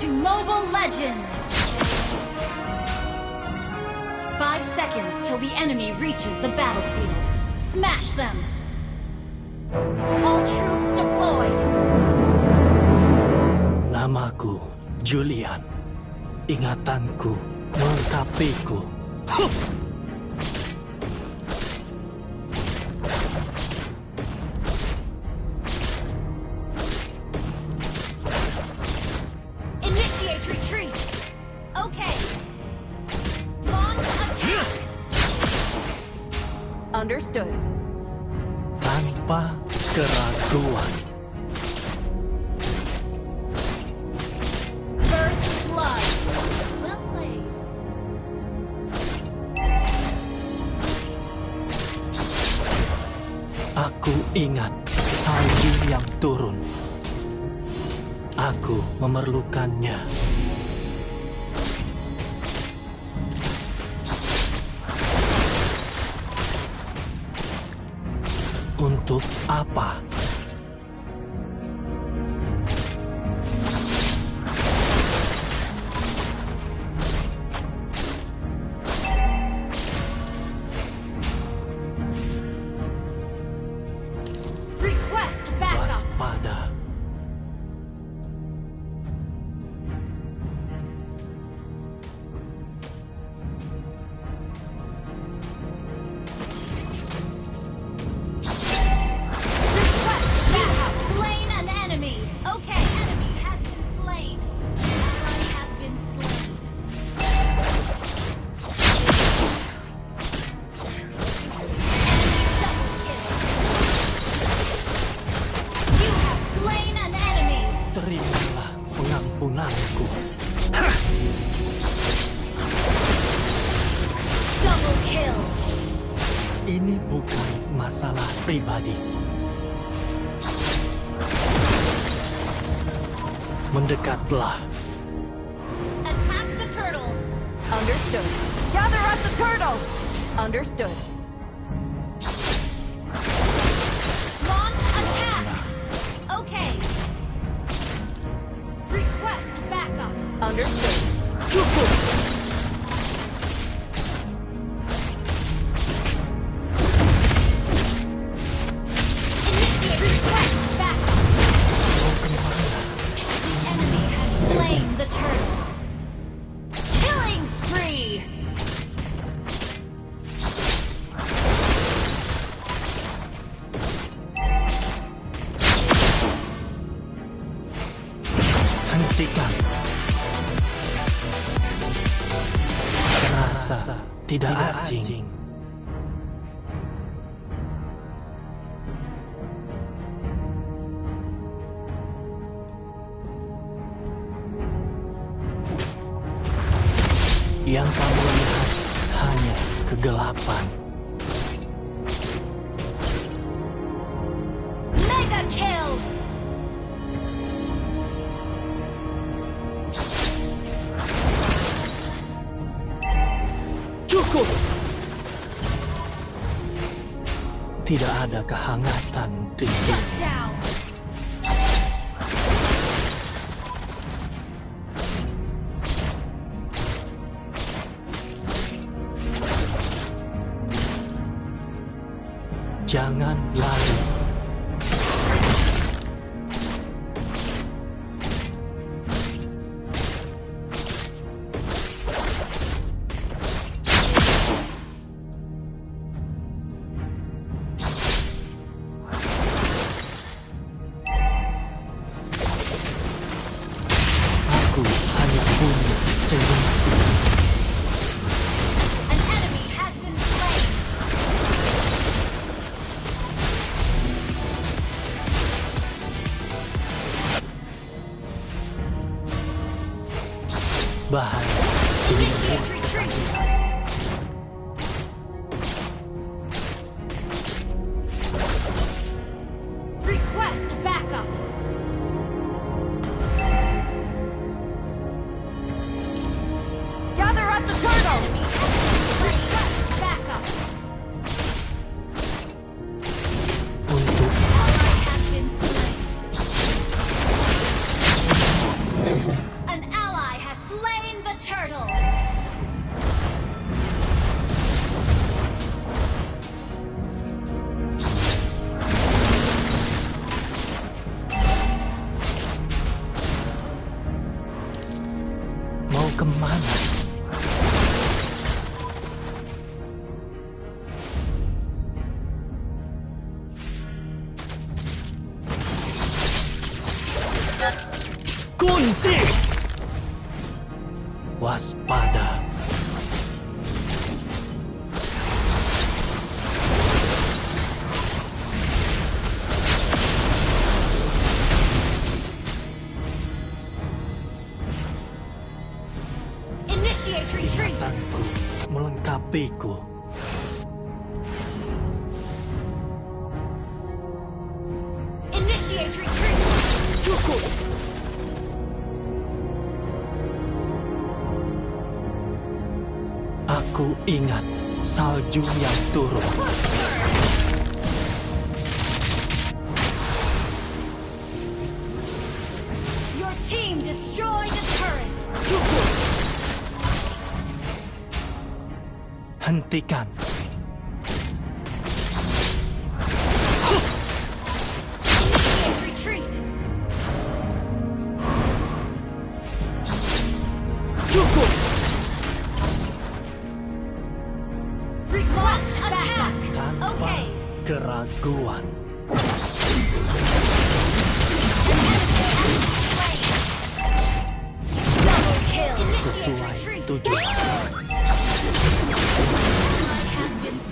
to Mobile Legends! 5 seconds till the enemy reaches the battlefield. Smash them! All troops deployed! Namaku Julian. Ingatanku melengkapiku. Initiate retreat! Okay. Launch attack! Understood. Tanpa keraguan. First blood! Well played. Aku ingat salju yang turun. Aku memerlukannya. Untuk apa? Request backup! Waspada. Request backup! Slain an enemy! Okay, enemy has been slain. Ally has been slain. Enemy double kill. You have slain an enemy. Terimalah pengampunanku. Double kill. Ini bukan masalah pribadi. Mendekatlah. Attack the turtle. Understood. Gather at the turtle! Understood. Launch attack. Okay. Request backup. Understood. Cukup. Initiate request backup. Mau kemana? The enemy has slain the turtle. Killing spree. Hentikan. Rasa tidak asing. Yang kamu lihat hanya kegelapan. Mega kill. Cukup. Tidak ada kehangatan di Shut sini. down. Jangan lari. Aku hanya punya senyumku. An enemy has been slain. Bahaya. Initiate retreat. Request backup. Gather at the turtle! Enemy has been slain. Request backup. Untuk Ally has been slain. An kunci. Waspada. Initiate retreat. Tanku melengkapiku. Initiate retreat. Cukup. Aku ingat salju yang turun. Your team destroyed a turret. Cukup. Hentikan. Initiate retreat. Cukup. Request attack. Tanpa Okay. keraguan. Double kill. Initiate Sesuai retreat. tujuan.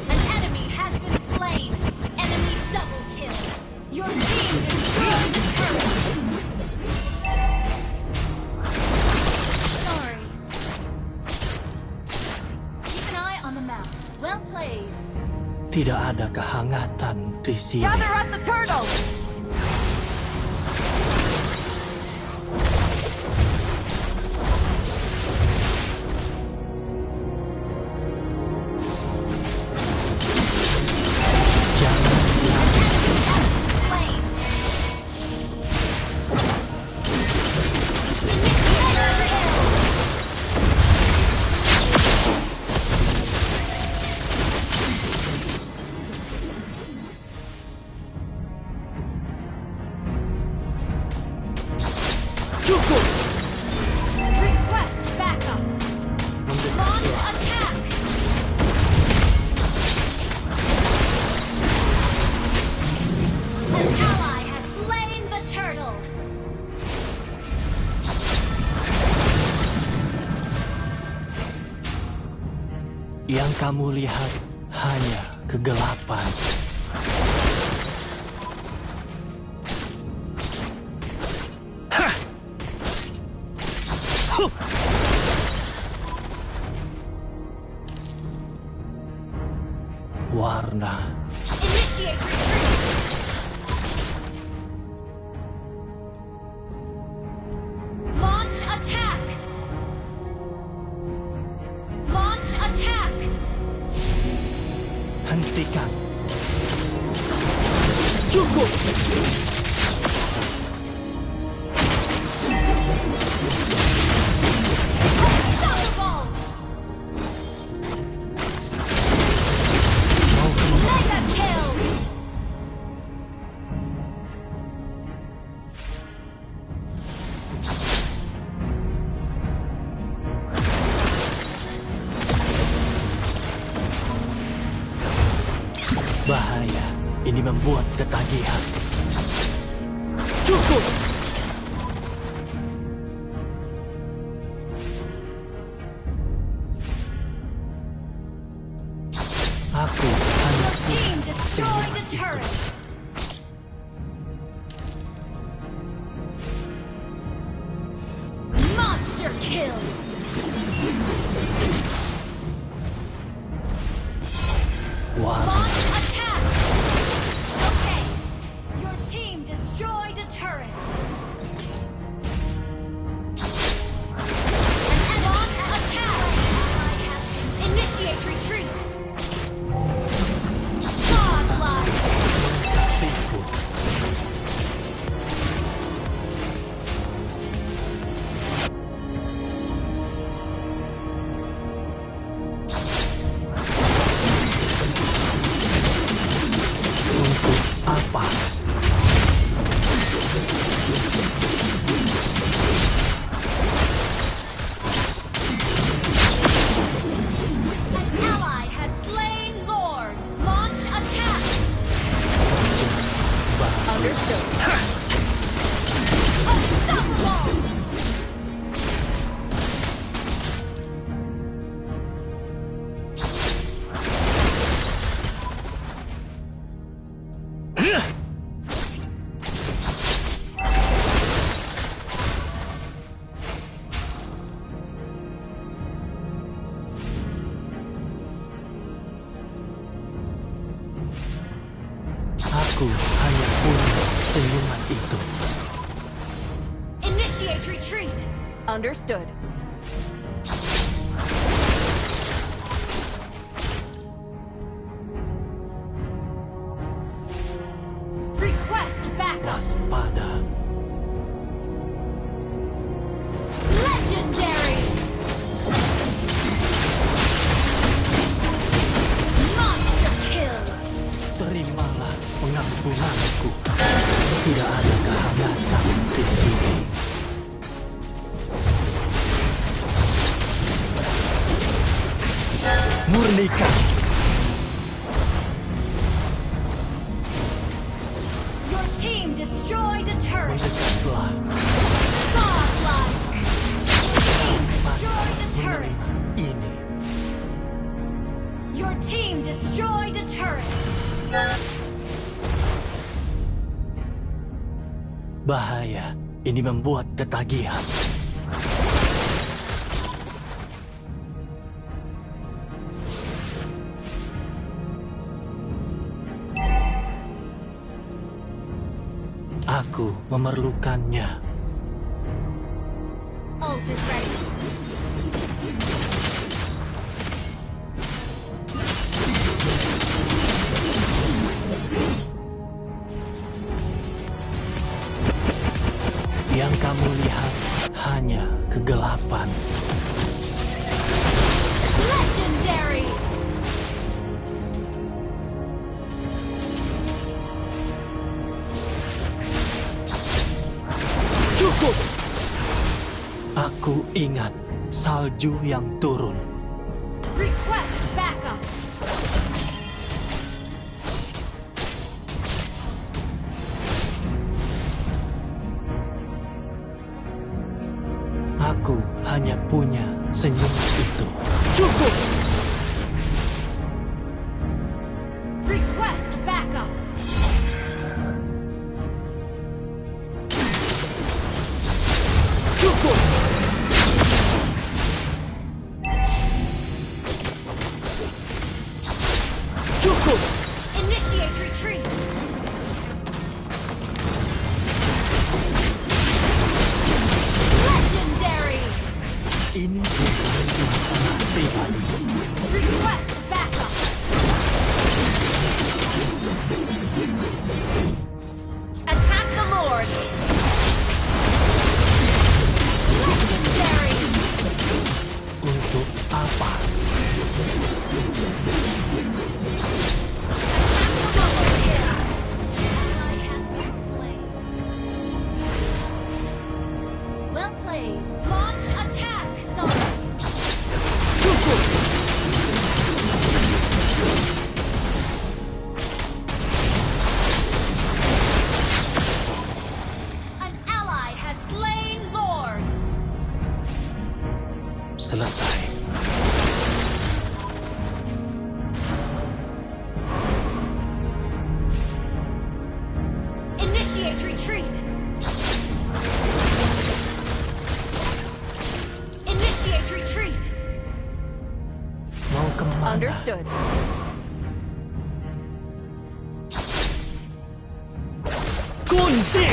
An enemy has been slain. Enemy double kill. Your team destroyed the turret. Sorry. Keep an eye on the map. Well played. Tidak ada kehangatan di sini. Gather at the turtle. Jangan Slain. Cukup. Request backup. Launch attack. An ally has slain the turtle. Yang kamu lihat hanya kegelapan. Hah! Huh! Warna. Initiate retreat. Launch attack. Launch attack. Hentikan. Cukup. Unstoppable. Mau keluar. Mega kill. Bahaya. Ini membuat ketagihan. Cukup. Aku hanya Team destroyed the turret. Monster kill. warna. Launch attack. Okay. Your team destroyed a turret. And launch attack. Initiate retreat. Godlike. Tipu. Untuk apa? An ally has slain Lord. Launch attack. Understood. Unstoppable. senyuman itu. Initiate retreat. Understood. Request backup. Waspada. Legendary. Monster kill. Terimalah pengampunanku. Tidak ada kehangatan di sini. Murnikan. Your team destroyed a turret. Mendekatlah. Godlike. Team destroyed a turret. Ini. Your team destroyed a turret. Bahaya. Ini membuat ketagihan. Aku memerlukannya. Ult is ready. Yang kamu lihat hanya kegelapan. Legendary. Cukup! Aku ingat salju yang turun. Request backup. Aku hanya punya senyum itu. Cukup! Request backup. Cukup! Cukup! Initiate retreat. Legendary. Ini bukan masalah pribadi. Request backup. Attack the Lord. Legendary. Untuk apa? Double kill. Ally has been slain. Well played. Launch attack. Zone. Cukup! An ally has slain Lord. Selesai. Initiate retreat. Initiate retreat. Mau kemana? Understood. Kunci!